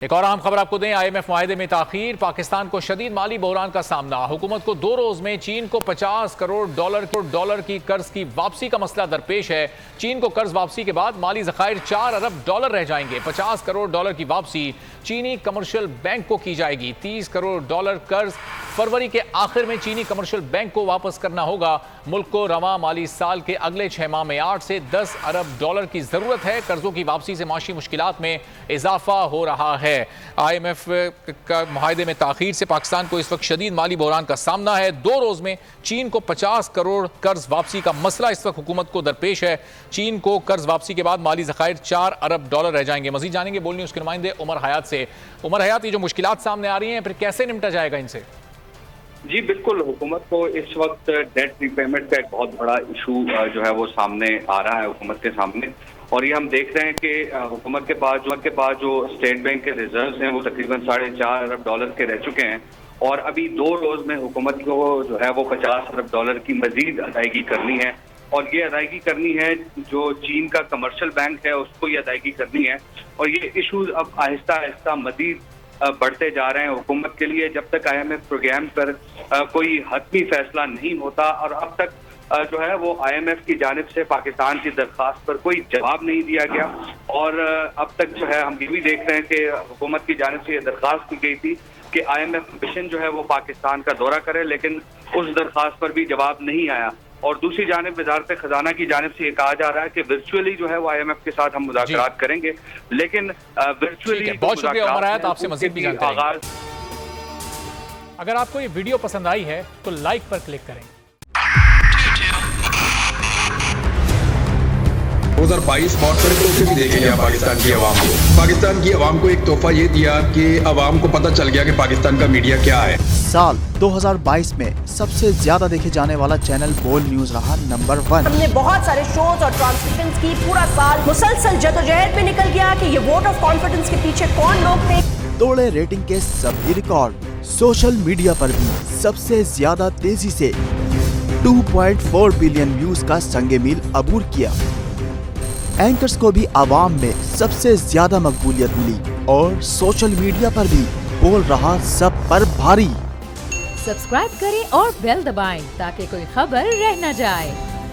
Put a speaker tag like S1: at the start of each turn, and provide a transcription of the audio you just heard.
S1: ایک اور اہم خبر آپ کو دیں، IMF معاہدے میں تاخیر، پاکستان کو شدید مالی بحران کا سامنا، حکومت کو 2 روز میں چین کو $50 کروڑ کی قرض کی واپسی کا مسئلہ درپیش ہے۔ چین کو قرض واپسی کے بعد مالی ذخائر $4 ارب رہ جائیں گے۔ $50 کروڑ کی واپسی چینی کمرشل بینک کو کی جائے گی۔ $30 کروڑ قرض فروری کے آخر میں چینی کمرشل بینک کو واپس کرنا ہوگا۔ ملک کو رواں مالی سال کے اگلے 6 ماہ میں $8 سے $10 ارب کی ضرورت ہے۔ قرضوں کی واپسی سے معاشی مشکلات میں اضافہ ہو رہا ہے۔ IMF کا معاہدے میں تاخیر سے پاکستان کو اس وقت شدید مالی بحران کا سامنا ہے۔ 2 روز میں چین کو $50 کروڑ قرض واپسی کا مسئلہ اس وقت حکومت کو درپیش ہے۔ چین کو قرض واپسی کے بعد مالی ذخائر $4 ارب رہ جائیں گے۔ مزید جانیں گے بول نیوز کے نمائندے عمر حیات سے۔ عمر حیات، یہ جو مشکلات سامنے آ رہی ہیں پھر کیسے نمٹا جائے گا ان سے؟
S2: جی بالکل، حکومت کو اس وقت ڈیٹ ری پیمنٹ کا ایک بہت بڑا ایشو جو ہے وہ سامنے آ رہا ہے حکومت کے سامنے، اور یہ ہم دیکھ رہے ہیں کہ حکومت کے پاس جو اسٹیٹ بینک کے ریزروز ہیں وہ تقریباً $4.5 ارب کے رہ چکے ہیں، اور ابھی 2 روز میں حکومت کو جو ہے وہ $50 ارب کی مزید ادائیگی کرنی ہے، اور یہ ادائیگی کرنی ہے جو چین کا کمرشل بینک ہے اس کو یہ ادائیگی کرنی ہے، اور یہ ایشوز اب آہستہ آہستہ مزید بڑھتے جا رہے ہیں حکومت کے لیے۔ جب تک IMF پروگرام پر کوئی حتمی فیصلہ نہیں ہوتا، اور اب تک جو ہے وہ IMF کی جانب سے پاکستان کی درخواست پر کوئی جواب نہیں دیا گیا، اور اب تک جو ہے ہم یہ بھی دیکھ رہے ہیں کہ حکومت کی جانب سے یہ درخواست کی گئی تھی کہ IMF مشن جو ہے وہ پاکستان کا دورہ کرے، لیکن اس درخواست پر بھی جواب نہیں آیا۔ اور دوسری جانب وزارت خزانہ کی جانب سے یہ کہا جا رہا ہے کہ ورچولی جو ہے وہ IMF کے ساتھ ہم مذاکرات کریں گے، لیکن ورچولی
S1: بہت شکریہ عمر حیات، آپ سے مزید بھی جانتے ہیں۔ اگر آپ کو یہ ویڈیو پسند آئی ہے تو لائک پر کلک کریں۔
S3: 2022 بہت سارے تحفے بھی دیکھیں گے پاکستان کی عوام کو۔ پاکستان کی عوام کو ایک تحفہ یہ دیا کہ عوام کو پتہ چل گیا کہ پاکستان کا میڈیا کیا ہے۔
S4: سال 2022 میں سب سے زیادہ دیکھے جانے والا چینل بول نیوز رہا نمبر 1۔
S5: ہم نے بہت سارے شوز اور ٹرانسمیشنز کی، پورا سال مسلسل جدوجہد میں نکل گیا کہ یہ ووٹ آف کانفیڈنس کے پیچھے کون لوگ تھے۔
S4: توڑے ریٹنگ کے سبھی ریکارڈ، سوشل میڈیا پر بھی سب سے زیادہ تیزی سے 2.4 بلین ویوز کا سنگ میل عبور کیا۔ اینکرز کو بھی عوام میں سب سے زیادہ مقبولیت ملی، اور سوشل میڈیا پر بھی بول رہا سب پر بھاری۔
S6: سبسکرائب کریں اور بیل دبائیں تاکہ کوئی خبر رہ نہ جائے۔